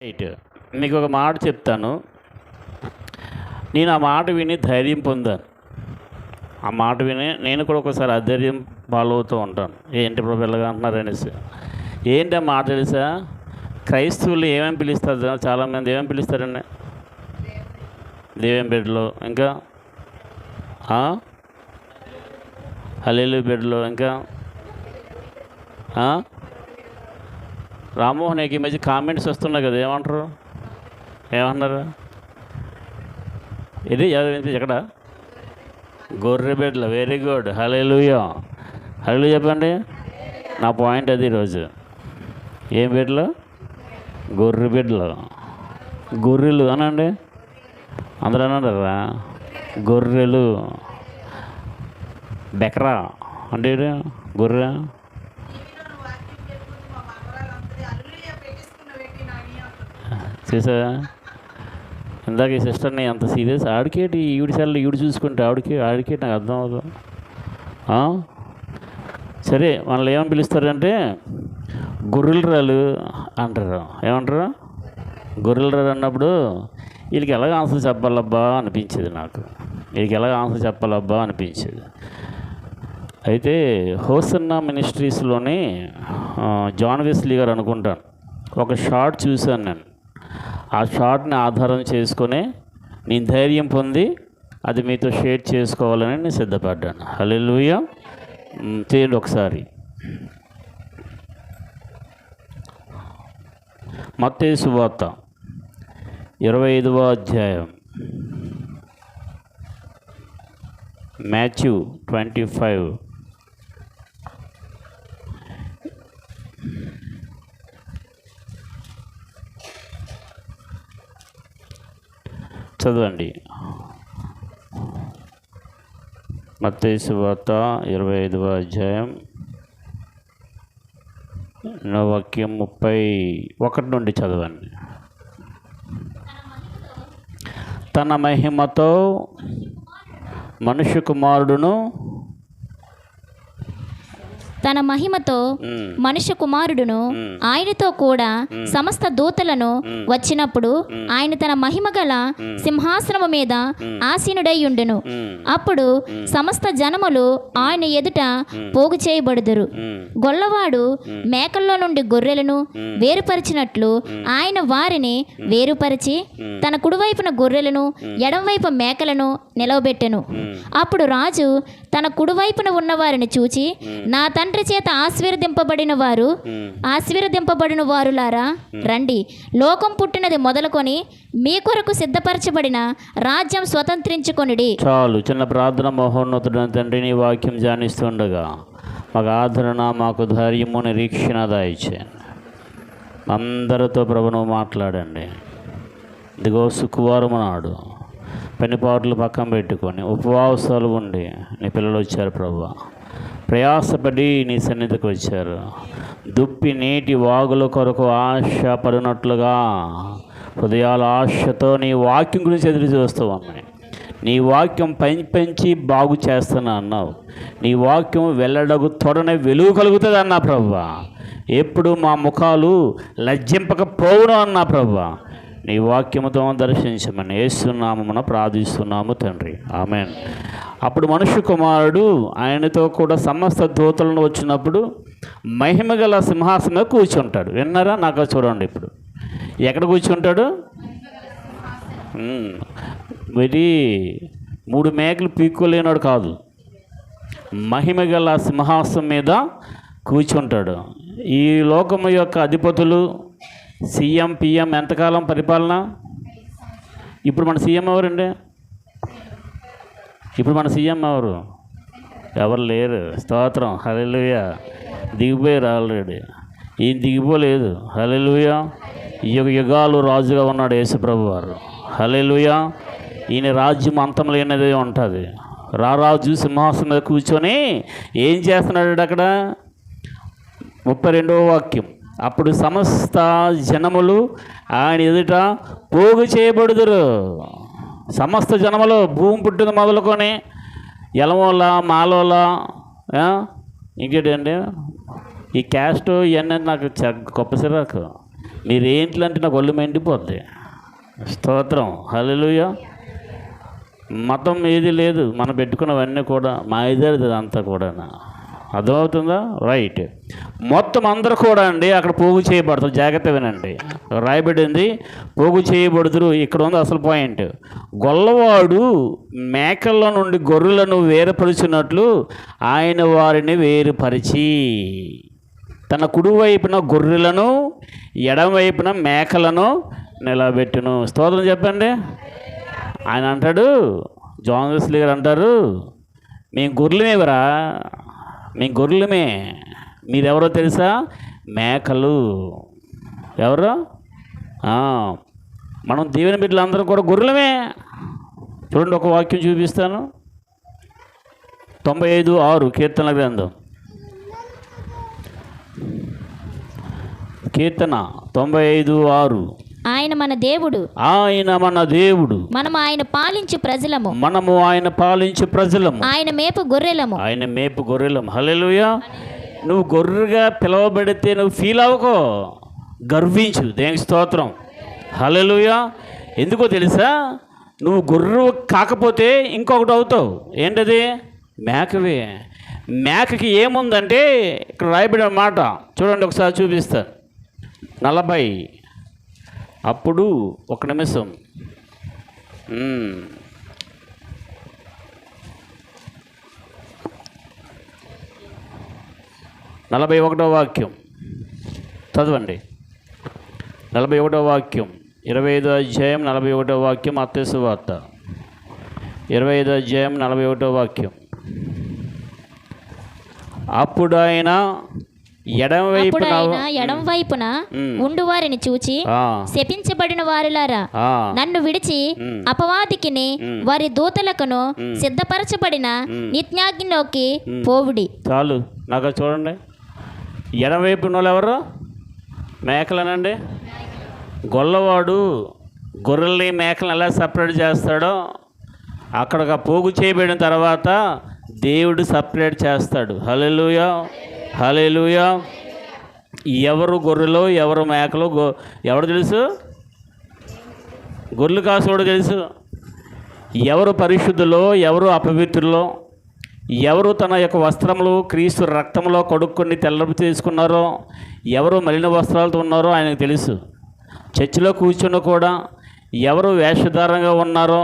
Right. మీకు ఒక మాట చెప్తాను. నేను ఆ మాట విని ధైర్యం పొందాను. ఆ మాట విని నేను కూడా ఒకసారి అధైర్యం పాలవుతూ ఉంటాను. ఏంటి ప్రభు ఇలాగా అంటున్నారు అనేసి. ఏంటి ఆ మాట తెలుసా? క్రైస్తవులు ఏమేమి పిలుస్తారు? చాలామంది ఏమేమి పిలుస్తారండి? దేవుని బిడ్డలు, ఇంకా హల్లెలూయా బిడ్డలు, ఇంకా రామ్మోహన్ ఈ మధ్య కామెంట్స్ వస్తున్నాయి కదా, ఏమన్నారు? ఇది ఎక్కడ? గొర్రె బిడ్డలు. Very good. హల్లెలూయా. హల్లెలూయా చెప్పండి. నా పాయింట్ అది ఈరోజు. ఏం బిడ్డలు? గొర్రె బిడ్డలు. గొర్రెలు అనండి. అందరూ అన్నారా? గొర్రెలు. బెకరా అంటే గొర్రె. చూసా ఇందాక ఈ సిస్టర్ని అంత సీరియస్ ఆడికేటి ఈవిడిసార్లు ఈవిడ చూసుకుంటే ఆడికేటి నాకు అర్థం అవ్వదు. సరే, మనల్ని ఏమని పిలుస్తారంటే గొర్రెలరాలు అంటారు. ఏమంటారు? గొర్రెలరాలు అన్నప్పుడు వీళ్ళకి ఎలాగ ఆన్సర్ చెప్పాలబ్బా అనిపించేది నాకు. అయితే హోసన్నా మినిస్ట్రీస్లోని జాన్ వెస్లీ గారు అనుకుంటాను, ఒక షార్ట్ చూశాను నేను. ఆ షార్ట్ని ఆధారం చేసుకొని నేను ధైర్యం పొంది అది మీతో షేర్ చేసుకోవాలని నేను సిద్ధపడ్డాను. హల్లెలూయా. చేయండి ఒకసారి. మత్తయి సువార్త 25వ అధ్యాయం, మాథ్యూ 25. చదవండి. మత్తయి సువార్త 25వ అధ్యాయం వాక్యం 31 నుండి చదవండి. తన మహిమతో మనుష్య కుమారుడును మనుష్య కుమారుడును ఆయనతో కూడా సమస్త దూతలను వచ్చినప్పుడు ఆయన తన మహిమ గల సింహాసనము మీద ఆసీనుడై ఉండును. అప్పుడు సమస్త జనములు ఆయన ఎదుట పోగు చేయబడుదురు. గొల్లవాడు మేకల్లో నుండి గొర్రెలను వేరుపరిచినట్లు ఆయన వారిని వేరుపరిచి తన కుడివైపున గొర్రెలను ఎడమవైపు మేకలను నిలవబెట్టెను. అప్పుడు రాజు తన కుడివైపున ఉన్నవారిని చూచి, నా తండ్రి చేత ఆశీర్వదింపబడిన వారులారా, రండి, లోకం పుట్టినది మొదలుకొని మీ కొరకు సిద్ధపరచబడిన రాజ్యం స్వతంత్రించుకొనిడి. చాలు. చిన్న ప్రార్థన. మహోన్నతుడు తండ్రి, నీ వాక్యం ధ్యానిస్తుండగా మాకు ఆదరణ, మాకు ధైర్యము, నిరీక్షణ దయచేయండి. అందరితో ప్రభును మాట్లాడండి. ఇదిగో శుక్రవారం నాడు పనిపాట్లు పక్కన పెట్టుకొని ఉపవాసాలు ఉండి నీ పిల్లలు వచ్చారు ప్రభువా. ప్రయాసపడి నీ సన్నిధికి వచ్చారు. దుప్పి నీటి వాగుల కొరకు ఆశ పడినట్లుగా హృదయాల ఆశతో నీ వాక్యం గురించి ఎదురు చూస్తూ ఉన్నాయి. నీ వాక్యం పెంచి బాగు చేస్తున్నా అన్నావు. నీ వాక్యం వెళ్ళడగు తొడనే వెలుగు కలుగుతుంది అన్నా ప్రభువా. ఎప్పుడు మా ముఖాలు లజ్జింపకపోవును అన్నా ప్రభువా. నీ వాక్యముతో దర్శించమని యేసు నామమున ప్రార్థిస్తున్నాము తండ్రి. ఆమేన్. అప్పుడు మనుష్య కుమారుడు ఆయనతో కూడా సమస్త దూతలను వచ్చినప్పుడు మహిమగల సింహాసనంలో కూర్చుంటాడు. విన్నారా? నాకు చూడండి. ఇప్పుడు ఎక్కడ కూర్చుంటాడు? మరి 3 మేకలు పీక్కోలేనాడు కాదు, మహిమగల సింహాసనం మీద కూర్చుంటాడు. ఈ లోకము యొక్క అధిపతులు సీఎం పిఎం ఎంతకాలం పరిపాలన? ఇప్పుడు మన సీఎం ఎవరండి? ఎవరు? ఎవరు లేరు. స్తోత్రం. హల్లెలూయా. దిగిపోయారు ఆల్రెడీ. ఈయన దిగిపోలేదు. హల్లెలూయా. యుగాలు రాజుగా ఉన్నాడు యేసుప్రభు వారు. హల్లెలూయా. ఈయన రాజ్యం అంతం లేనిదే ఉంటుంది. రారాజు సింహాసనం మీద కూర్చొని ఏం చేస్తున్నాడు అక్కడ? 32వ వాక్యం. అప్పుడు సమస్త జనములు ఆయన ఎదుట పోగు చేయబడుదురు. సమస్త జనములు, భూమి పుట్టిన మొదలుకొని ఎలమోల, మాలోల, ఇంకేంటండి ఈ క్యాస్ట్ ఇవన్నీ నాకు గొప్ప సిరాకు. మీరేంటి అంటే నాకు ఒళ్ళు మండిపోద్ది. స్తోత్రం, హల్లెలూయా. మతం ఏది లేదు, మనం పెట్టుకున్నవన్నీ కూడా మా ఇద్దరిది అంతా కూడా. అర్థమవుతుందా? రైట్. మొత్తం అందరూ కూడా అండి అక్కడ పోగు చేయబడతారు. జాగ్రత్త వినండి, రాయబడింది పోగు చేయబడుతురు. ఇక్కడ ఉంది అసలు పాయింట్. గొల్లవాడు మేకల్లో నుండి గొర్రెలను వేరుపరిచినట్లు ఆయన వారిని వేరుపరిచి తన కుడివైపున గొర్రెలను ఎడమవైపున మేకలను నిలబెట్టును. స్తోత్రం చెప్పండి. ఆయన అంటాడు, జాన్ వెస్లీ గారు అంటారు, మేము గొర్రెలమేవరా, మేము గొర్రెలమే, మీరెవరో తెలుసా? మేకలు. ఎవరో? మనం దేవుని బిడ్డలు అందరం కూడా గొర్రెలమే. చూడండి, ఒక వాక్యం చూపిస్తాను. 95:6 కీర్తన గ్రంథం. కీర్తన 95:6. ఆయన మన దేవుడు, ఆయన మన దేవుడు, మనము ఆయన పాలించు ప్రజలము, మనము ఆయన పాలించు ప్రజలము, ఆయన మేపు గొర్రెలము, ఆయన మేపు గొర్రెలము. హల్లెలూయా. నువ్వు గొర్రెగా పిలవబడితే నువ్వు ఫీల్ అవ్వకో, గర్వించు. దేవునికి స్తోత్రం, హల్లెలూయా. ఎందుకో తెలుసా? నువ్వు గొర్రె కాకపోతే ఇంకొకటి అవుతావు. ఏంటది? మేకవే. మేకకి ఏముందంటే ఇక్కడ రాయబడిన మాట చూడండి, ఒకసారి చూపిస్తాను. 40. అప్పుడు ఒక నిమిషం. 41వ వాక్యం చదవండి. 41వ వాక్యం, 25వ అధ్యాయం 41వ వాక్యం, మత్తయి సువార్త 25వ అధ్యాయం 41వ వాక్యం. అప్పుడు ఆయన ఎడమవైపున ఉండు వారిని చూచి, శపించబడిన వారులారా, నన్ను విడిచి అపవాదికిని వారి దూతలకును సిద్ధపరచబడిన నిత్యాగ్నిలోకి పోవుడి. చాలు, నాకు చూడండి. ఎడమవైపున వాళ్ళు ఎవరు? మేకలనండి. గొల్లవాడు గొర్రెల్ని మేకలను ఎలా సపరేట్ చేస్తాడో అక్కడ పోగు చేయబడిన తర్వాత దేవుడు సపరేట్ చేస్తాడు. హల్లెలూయా, హల్లెలూయా. ఎవరు గొర్రెలో ఎవరు మేకలో ఎవరు తెలుసు? గొర్రెలు కాసోడు తెలుసు. ఎవరు పరిశుద్ధులో ఎవరు అపవిత్రులో, ఎవరు తన యొక్క వస్త్రములు క్రీస్తు రక్తంలో కడుక్కొని తెల్లపు తీసుకున్నారో, ఎవరు మలిన వస్త్రాలతో ఉన్నారో ఆయనకు తెలుసు. చర్చిలో కూర్చుని కూడా ఎవరు వేషధారంగా ఉన్నారో,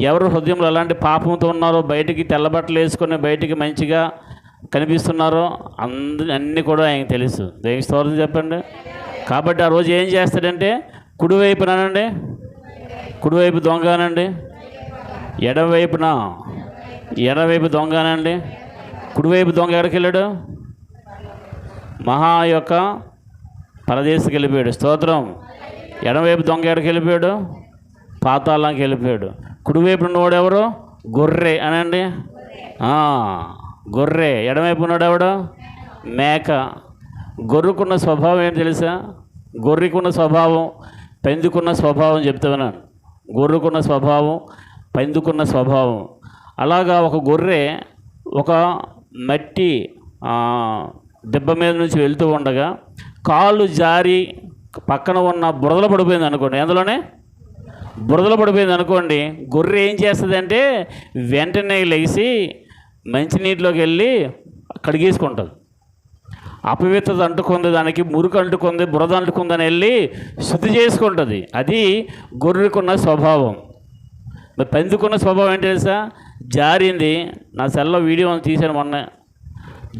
ఎవరు హృదయంలో ఎలాంటి పాపంతో ఉన్నారో, బయటికి తెల్లబట్టలు వేసుకొని బయటికి మంచిగా కనిపిస్తున్నారో అన్నీ కూడా ఆయనకు తెలుసు. దేవునికి స్తోత్రం చెప్పండి. కాబట్టి ఆ రోజు ఏం చేస్తాడంటే కుడివైపునానండి, కుడివైపు దొంగనండి, ఎడవైపు దొంగనండి. కుడివైపు దొంగ ఎక్కడికి వెళ్ళాడు? మహా యొక్క పరదేశకి వెళ్ళిపోయాడు. స్తోత్రం. ఎడమవైపు దొంగ ఎక్కడికి వెళ్ళిపోయాడు? పాతాళానికి వెళ్ళిపోయాడు. కుడివైపు ఉన్నవాడు ఎవరు? గొర్రె అనండి. గొర్రె. ఎడమవైపు ఉన్నాడు ఎవడు? మేక. గొర్రెకున్న స్వభావం ఏంటి తెలుసా? గొర్రెకున్న స్వభావం, పెందుకున్న స్వభావం చెప్తా విన్నాను. గొర్రెకున్న స్వభావం, పెందుకున్న స్వభావం. అలాగా ఒక గొర్రె ఒక మట్టి దెబ్బ మీద నుంచి వెళ్తూ ఉండగా కాళ్ళు జారి పక్కన ఉన్న బురదలో పడిపోయింది అనుకోండి. అందులోనే బురదలో పడిపోయింది అనుకోండి. గొర్రె ఏం చేస్తుందంటే వెంటనే లేచి మంచినీటిలోకి వెళ్ళి కడిగేసుకుంటుంది. అపవిత్రత అంటుకుంది, దానికి మురికి అంటుకుంది, బురద అంటుకుందని వెళ్ళి శుద్ధి చేసుకుంటుంది. అది గొర్రెకున్న స్వభావం. మరి పందుకున్న స్వభావం ఏంటి తెలుసా? జారింది. నా సెల్లో వీడియో తీశాను మొన్న.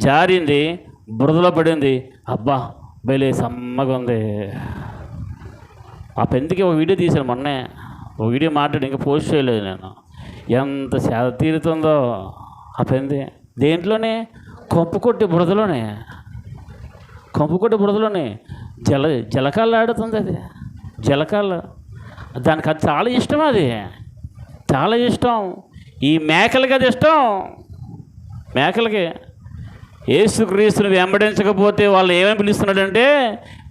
జారింది, బురదలో పడింది. అబ్బా బయలే సమ్మగా ఉంది. ఆ పెందుకి ఒక వీడియో తీశాను మొన్నే. ఒక వీడియో మాట్లాడి ఇంకా పోస్ట్ చేయలేదు నేను. ఎంత సేద తీరుతుందో ఆ పెంది. దేంట్లోనే? కొంపు కొట్టి బురదలోనే, కొంపు కొట్టి బురదలోనే జలకాళ్ళు ఆడుతుంది. అది జలకాళ్ళు. దానికి అది చాలా ఇష్టం. అది చాలా ఇష్టం. ఈ మేకలకి అది ఇష్టం. మేకలకి యేసుక్రీస్తుని వెంబడించకపోతే వాళ్ళు ఏమని పిలుస్తున్నాడంటే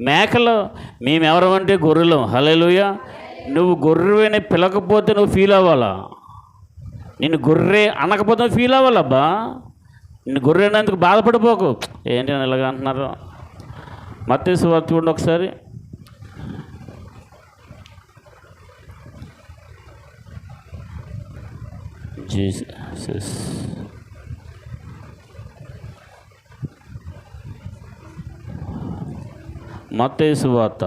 మేకలు. మేమెవరమంటే గొర్రెలు. హల్లెలూయా. నువ్వు గొర్రెని పిలకపోతే నువ్వు ఫీల్ అవ్వాలా? నిన్ను గొర్రె అనకపోతే నువ్వు ఫీల్ అవ్వాలబ్బా. నిన్ను గొర్రె అనేందుకు బాధపడిపోకు. ఏంటి అని ఇలాగ అంటున్నారు? మత్తయి సువార్త చూడండి ఒకసారి. జీసస్. మత్తయి సువార్త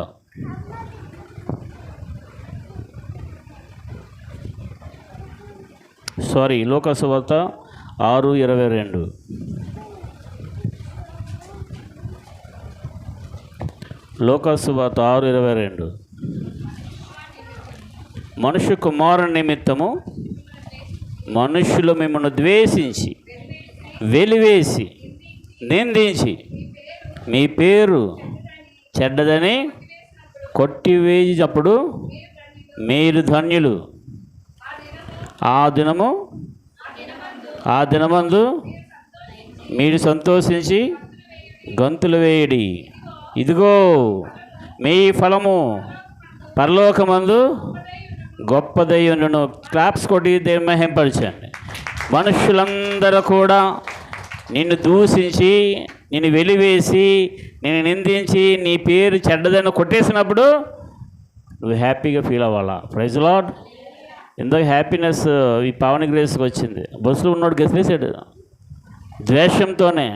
లూకా సువార్త 6:22. లూకా సువార్త 6:22. మనుష్య కుమారుని నిమిత్తము మనుష్యులు మిమ్మల్ని ద్వేషించి, వెలివేసి, నిందించి, మీ పేరు చెడ్డదని కొట్టివేసినప్పుడు మీరు ధన్యులు. ఆ దినమందు మీరు సంతోషించి గంతులు వేయడి. ఇదిగో మీ ఫలము పరలోకమందు గొప్పదై ఉండును. క్లాప్స్ కొట్టి దేవుని మహింపరచండి. మనుషులందరూ కూడా నిన్ను దూషించి, నిన్ను వెలివేసి, నిన్ను నిందించి, నీ పేరు చెడ్డదని కొట్టేసినప్పుడు నువ్వు హ్యాపీగా ఫీల్ అవ్వాలా. Praise lord. ఎందుకు హ్యాపీనెస్ ఈ పావని గ్రేస్కి వచ్చింది. బస్సులో ఉన్నోడు గెలిపేశాడు ద్వేషంతోనే.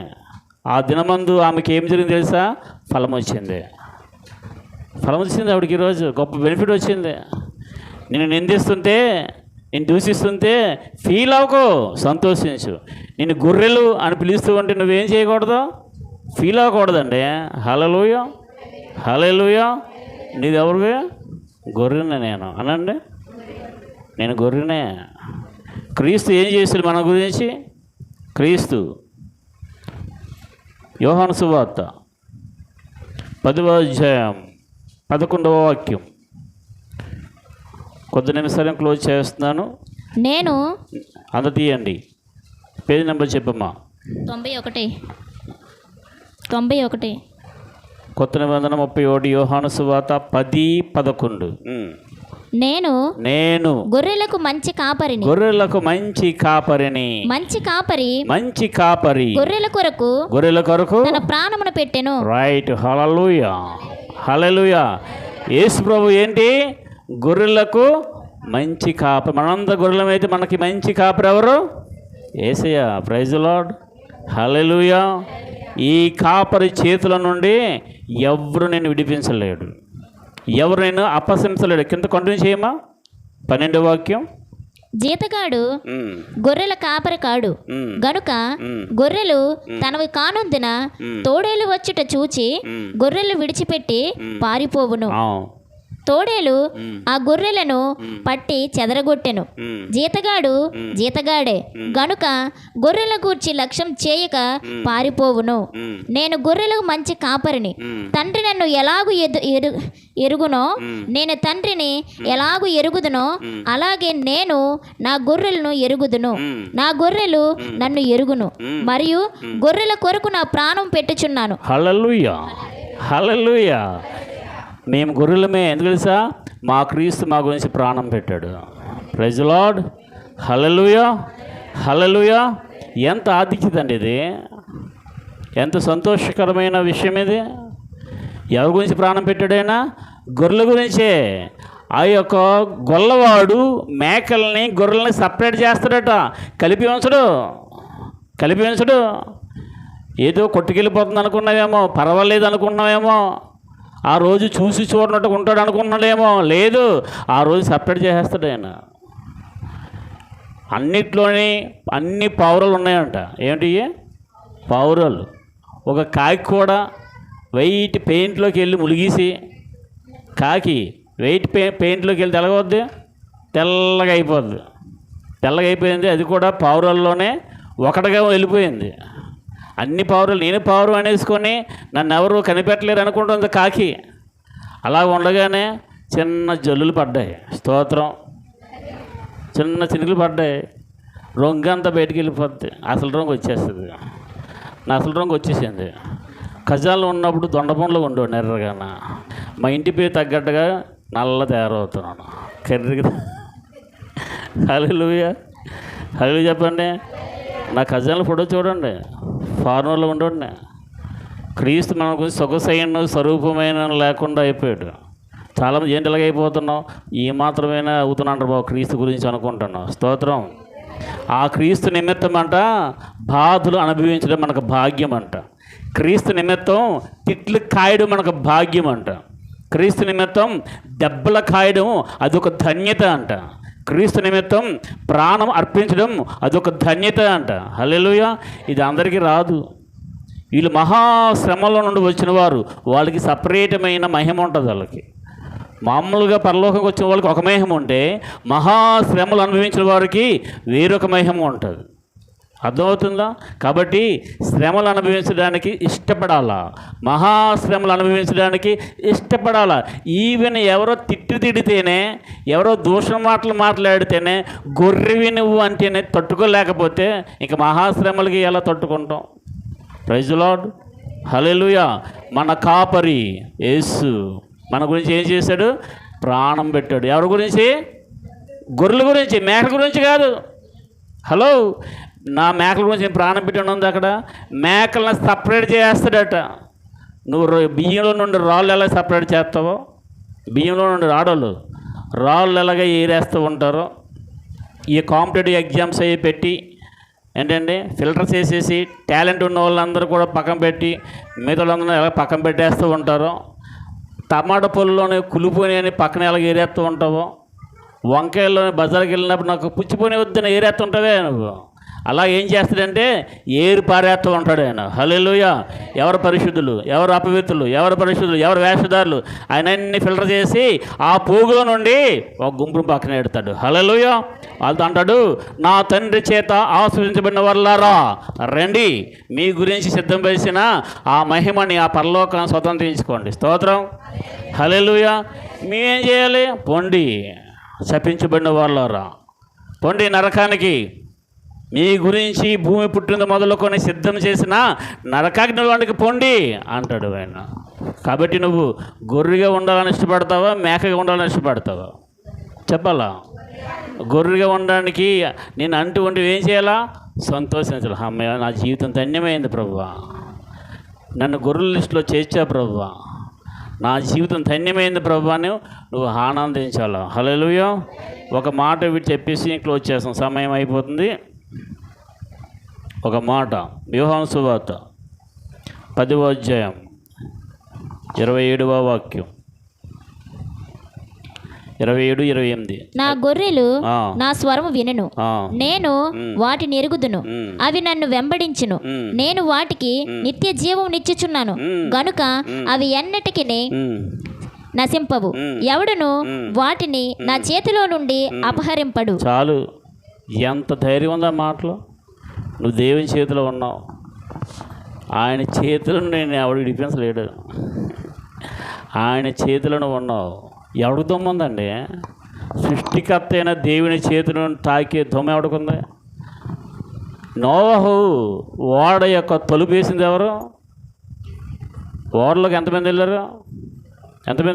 ఆ దినమందు ఆమెకి ఏం జరిగింది తెలుసా? ఫలం వచ్చింది. ఆవిడకి ఈరోజు గొప్ప బెనిఫిట్ వచ్చింది. నిన్ను నిందిస్తుంటే, నేను దూషిస్తుంటే ఫీల్ అవ్వకు, సంతోషించు. నిన్ను గొర్రెలు అని పిలుస్తూ ఉంటే నువ్వేం చేయకూడదు? ఫీల్ అవ్వకూడదండి. హల్లెలూయా, హల్లెలూయా. నీది ఎవరివే? గొర్రెనే నేను అనండి. నేను గొర్రెనే. క్రీస్తు ఏం చేశాడు మన గురించి? క్రీస్తు యోహాను సువార్త 10:11 కొద్ది నిమిషాలు క్లోజ్ చేస్తున్నాను. నేను అంత తీయండి. పేజీ నెంబర్ చెప్పమ్మా. 91 కొత్త నిబంధన 31 యోహాను సువార్త 10:11. నేను గొర్రెలకు మంచి కాపరిని. మంచి కాపరి గొర్రెల కొరకు తన ప్రాణమును పెట్టెను. రైట్. హల్లెలూయా, హల్లెలూయా. యేసు ప్రభు ఏంటి? గొర్రెలకు మంచి కాపరి. మనందరం గొర్రెలమైతే మనకి మంచి కాపరి ఎవరు? యేసయ్య. ప్రైజ్ లార్డ్, హల్లెలూయా. ఈ కాపరి చేతుల నుండి ఎవరు నేను విడిపించలేడు, ఎవరు నేను అపశంసలేడు. కింద కంటిన్యూ చేయమా. 12వ వాక్యం. జీతగాడు గొర్రెల కాపరి కాడు గనుక గొర్రెలు తనవి కానుందిన తోడేలు వచ్చుట చూచి గొర్రెలు విడిచిపెట్టి పారిపోవును. తోడేలు ఆ గొర్రెలను పట్టి చెదరగొట్టెను. జీతగాడే గనుక గొర్రెల గూర్చి లక్ష్యం చేయక పారిపోవును. నేను గొర్రెలకు మంచి కాపరిని. తండ్రి నన్ను ఎలాగు ఎరుగునో, నేను తండ్రిని ఎలాగు ఎరుగుదునో అలాగే నేను నా గొర్రెలను ఎరుగుదును. నా గొర్రెలు నన్ను ఎరుగును, మరియు గొర్రెల కొరకు నా ప్రాణం పెట్టుచున్నాను. హల్లెలూయా, హల్లెలూయా. మేము గొర్రెలమే. ఎందుకు తెలుసా? మా క్రీస్తు మా గురించి ప్రాణం పెట్టాడు. ప్రైజ్ లార్డ్, హల్లెలూయా, హల్లెలూయా. ఎంత ఆధిక్యత అండి ఇది! ఎంత సంతోషకరమైన విషయం ఇది! ఎవరి గురించి ప్రాణం పెట్టాడైనా? గొర్రెల గురించే. ఆ యొక్క గొల్లవాడు మేకల్ని గొర్రెల్ని సపరేట్ చేస్తాడట. కలిపి ఉంచడు. ఏదో కొట్టుకెళ్ళిపోతుంది అనుకున్నావేమో, పర్వాలేదు అనుకున్నావేమో, ఆ రోజు చూసి చూడనట్టుగా ఉంటాడు అనుకున్నాడేమో. లేదు, ఆ రోజు సపరేట్ చేసేస్తాడు ఆయన. అన్నిట్లోని అన్ని పావురాలు ఉన్నాయంట. ఏమిటి పావురాలు? ఒక కాకి కూడా వైట్ పెయింట్లోకి వెళ్ళి ములిగేసి, కాకి వైట్ పెయింట్లోకి వెళ్ళి తెల్లగొద్ది, తెల్లగా అయిపోయింది. అది కూడా పావురాల్లోనే ఒకటిగా వెళ్ళిపోయింది. అన్ని పావురాలు నేను పావురం అనేసుకొని నన్ను ఎవరు కనిపెట్టలేరు అనుకుంటుంది కాకి. అలా ఉండగానే చిన్న జల్లులు పడ్డాయి. స్తోత్రం. చిన్న చినుకులు పడ్డాయి. రొంగంతా బయటికి వెళ్ళిపోద్ది. అసలు రంగు వచ్చేస్తుంది. నా అసలు రంగు వచ్చేసింది. ఖజాలు ఉన్నప్పుడు దొండపండ్లు ఉండవు నెర్రగాన. మా ఇంటి పేరు తగ్గట్టుగా నల్ల తయారవుతున్నాను. కర్రీగా. హల్లెలూయా, హల్లెలూయా చెప్పండి. నా ఖజాల ఫోటో చూడండి. ఫారెన్లో ఉండండి. క్రీస్తు మన గురించి సొగసైన స్వరూపమైన లేకుండా అయిపోయాడు. చాలామంది ఏంటి ఇలాగైపోతున్నావు, ఈ మాత్రమైనా అవుతున్నా అంటారు బాబు క్రీస్తు గురించి అనుకుంటున్నావు. స్తోత్రం. ఆ క్రీస్తు నిమిత్తం అంట బాధలు అనుభవించడం మనకు భాగ్యం అంట. క్రీస్తు నిమిత్తం తిట్లు కాయడం మనకు భాగ్యం అంట. క్రీస్తు నిమిత్తం దెబ్బల కాయడం అదొక ధన్యత అంట. క్రీస్తు నిమిత్తం ప్రాణం అర్పించడం అదొక ధన్యత అంట. హల్లెలూయా. ఇది అందరికీ రాదు. వీళ్ళు మహాశ్రమలో నుండి వచ్చిన వారు, వాళ్ళకి సపరేటమైన మహిమ ఉంటుంది. వాళ్ళకి మామూలుగా పరలోకంకి వచ్చిన వాళ్ళకి ఒక మహిమ ఉంటే, మహాశ్రమలు అనుభవించిన వారికి వేరొక మహిమ ఉంటుంది. అర్థమవుతుందా? కాబట్టి శ్రమలు అనుభవించడానికి ఇష్టపడాలా, మహాశ్రమలు అనుభవించడానికి ఇష్టపడాలా. ఈవెన్ ఎవరో తిడితేనే, ఎవరో దూషణ మాటలు మాట్లాడితేనే, గొర్రెవి నువ్వు అంటేనే తట్టుకోలేకపోతే ఇంక మహాశ్రమలకి ఎలా తట్టుకుంటాం? Praise the Lord. హల్లెలూయా. మన కాపరి యేసు మన గురించి ఏం చేశాడు? ప్రాణం పెట్టాడు. ఎవరి గురించి? గొర్రెల గురించి, మేకల గురించి కాదు. హలో, నా మేకల గురించి ప్రాణం పెట్టాడు ఉంది అక్కడ. మేకలను సపరేట్ చేస్తాడట. నువ్వు బియ్యంలో నుండి రాళ్ళు ఎలా సపరేట్ చేస్తావో, బియ్యంలో నుండి రాళ్ళు ఎలాగ ఏరేస్తూ ఉంటారో, ఈ కాంపిటేటివ్ ఎగ్జామ్స్ అవి పెట్టి ఏంటంటే ఫిల్టర్స్ వేసేసి టాలెంట్ ఉన్న వాళ్ళందరూ కూడా పక్కన పెట్టి మిగతా వాళ్ళందరూ ఎలా పక్కన పెట్టేస్తూ ఉంటారో, టమాటా పొలంలోనే కులిపోయినాయని పక్కన ఎలా ఏరేస్తూ ఉంటావో, వంకాయల్లోనే బజార్కి వెళ్ళినప్పుడు నాకు పుచ్చిపోయిన వద్దని ఏరేస్తుంటావే నువ్వు. అలా ఏం చేస్తాడంటే ఏరు పారేస్తూ ఉంటాడు ఆయన. హల్లెలూయా. ఎవరు పరిశుద్ధులు, ఎవరు అపవిత్రులు, ఎవరు పరిశుద్ధులు, ఎవరు వేషధారులు, ఆయన అన్ని ఫిల్టర్ చేసి ఆ పోగులో నుండి ఒక గుంపును పక్కన ఎడతాడు. హల్లెలూయా. వాళ్ళతో అంటాడు, నా తండ్రి చేత ఆస్వాదించబడిన వాళ్ళారా రండి, మీ గురించి సిద్ధం చేసిన ఆ మహిమని, ఆ పరలోకాన్ని స్వతంత్రించుకోండి. స్తోత్రం. హల్లెలూయా. మేమేం చేయాలి? పొండి, శపించబడిన వాళ్ళారా పొండి నరకానికి, మీ గురించి భూమి పుట్టిన మొదలుకొని సిద్ధం చేసిన నరకాగ్నిలోనికి పొండి అంటాడు ఆయన. కాబట్టి నువ్వు గొర్రెగా ఉండాలని ఇష్టపడతావా, మేకగా ఉండాలని ఇష్టపడతావా? చెప్పాలా? గొర్రెగా ఉండడానికి నేను అంటూ ఉండి ఏం చేయాలా? సంతోషించాలి. అమ్మయ్య, నా జీవితం ధన్యమైంది ప్రభువా, నన్ను గొర్రెల లిస్టులో చేర్చా ప్రభువా, నా జీవితం ధన్యమైంది ప్రభువా అని నువ్వు ఆనందించాలా. హల్లెలూయా. ఒక మాట వీటి చెప్పేసి క్లోజ్ చేస్తాం, సమయం అయిపోతుంది. ఒక మాట, యోహాను సువార్త 10వ అధ్యాయం 27వ వాక్యం, 27-28. నా గొర్రెలు నా స్వరము వినును, నేను వాటిని ఎరుగుదును, అవి నన్ను వెంబడించును, నేను వాటికి నిత్య జీవం నిచ్చుచున్నాను గనుక అవి ఎన్నటికి నశింపవు, ఎవడును వాటిని నా చేతిలో నుండి అపహరింపడు. చాలు. ఎంత ధైర్యం ఉందా మాటలో. నువ్వు దేవుని చేతిలో ఉన్నావు. ఆయన చేతిలో నేను ఎవడు విడిపించలేడు. ఆయన చేతిలో ఉన్నావు. ఎవడికి దొమ్మ ఉందండి? సృష్టికర్త అయిన దేవుని చేతిలో తాకే దొమ్మ ఎవడికుంది? నోవహు ఓడ యొక్క తలుపు వేసింది ఎవరు? ఓడలోకి ఎంతమంది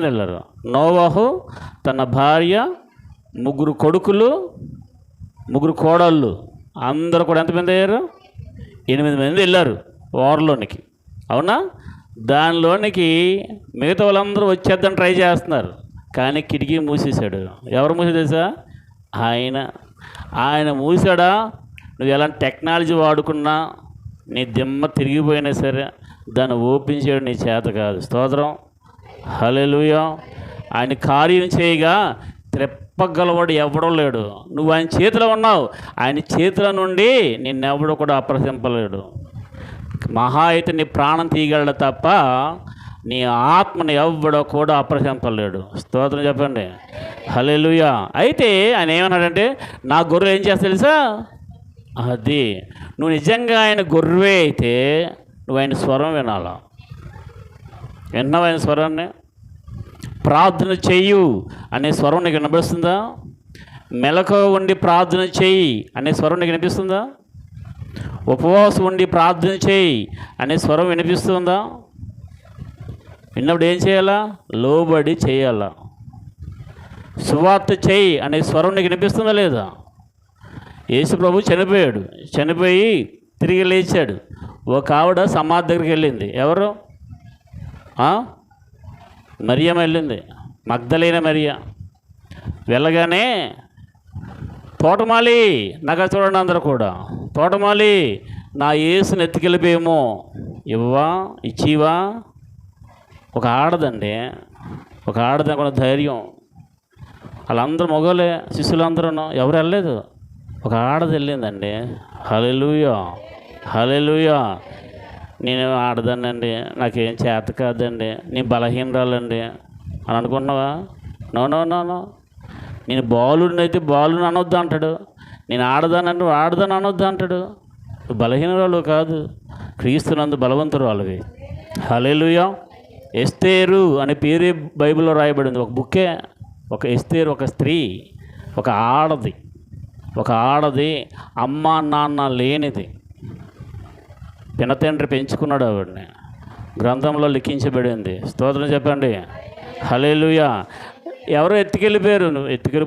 వెళ్ళారు? నోవహు, తన భార్య, 3 కొడుకులు, 3 కోడళ్ళు, అందరూ కూడా ఎంతమంది అయ్యారు? 8 మంది వెళ్ళారు ఓడలోనికి. అవునా? దానిలోనికి మిగతా వాళ్ళందరూ వచ్చేద్దని ట్రై చేస్తున్నారు, కానీ కిటికీ మూసేశాడు. ఎవరు మూసి తెలుసా? ఆయన మూసాడా? నువ్వు ఎలాంటి టెక్నాలజీ వాడుకున్నా, నీ దిమ్మ తిరిగిపోయినా సరే దాన్ని ఓపెన్ చేయడం నీ చేత కాదు. స్తోత్రం. హల్లెలూయా. ఆయన కార్యం చేయగా త్రెప్పగలవాడు ఎవడో లేడు. నువ్వు ఆయన చేతిలో ఉన్నావు. ఆయన చేతిలో నుండి నిన్నెవడో కూడా అప్రసింపలేడు. మహా అయితే నీ ప్రాణం తీయగలడు తప్ప నీ ఆత్మని ఎవ్వడో కూడా అప్రసింపలేడు. స్తోత్రం చెప్పండి. హల్లెలూయా. అయితే ఆయన ఏమన్నాడంటే, నా గొర్రె ఏం చేస్తా తెలుసా? అది నువ్వు నిజంగా ఆయన గొర్రె అయితే నువ్వు ఆయన స్వరం వినాలా. విన్నావు ఆయన స్వరాన్ని? ప్రార్థన చెయ్యు అనే స్వరం నీకు వినిపిస్తుందా? మెలకువ ఉండి ప్రార్థన చెయ్యి అనే స్వరం నీకు వినిపిస్తుందా? ఉపవాసం ఉండి ప్రార్థన చేయి అనే స్వరం వినిపిస్తుందా? విన్నప్పుడు ఏం చేయాలా? లోబడి చేయాలా. సువార్త చేయి అనే స్వరం నీకు వినిపిస్తుందా లేదా? యేసు ప్రభు చనిపోయాడు, చనిపోయి తిరిగి లేచాడు. ఒక ఆవిడ సమాధి దగ్గరికి వెళ్ళింది. ఎవరు? మరియమ్మ వెళ్ళింది, మగ్దలేన మరియ. వెళ్ళగానే తోటమాలి నాకు చూడండి అందరూ కూడా, తోటమాలి నా యేసుని ఎత్తుకెళ్ళిపోయేమో, ఇవ్వా ఇచ్చివా. ఒక ఆడదండి, ఒక ఆడది అనుకున్న ధైర్యం. వాళ్ళందరూ మగవాళ్ళే, శిష్యులందరూ ఎవరు వెళ్ళలేదు, ఒక ఆడది వెళ్ళిందండి. హల్లెలూయా, హల్లెలూయా. నేను ఆడదానండి, నాకేం చేత కాదండి, నేను బలహీనరాలండి అని అనుకున్నావా? No no no no. నేను బాలుడిని అయితే బాలుని అనొద్దు అంటాడు, నేను ఆడదానంటే ఆడదాని అనొద్దు అంటాడు. బలహీనరాలు కాదు, క్రీస్తునందు బలవంతురాలువి. హల్లెలూయా. ఎస్తేరు అనే పేరే బైబిల్లో రాయబడింది, ఒక బుక్కే. ఒక ఎస్తేరు, ఒక స్త్రీ, ఒక ఆడది, ఒక ఆడది, అమ్మ నాన్న లేనిది. పినతండ్రి పెంచుకున్నాడు ఆవిడని, గ్రంథంలో లిఖించబడింది. స్తోత్రం చెప్పండి. హల్లెలూయా. ఎవరో ఎత్తుకెళ్ళిపోయారు, నువ్వు ఎత్తుకెళ్ళి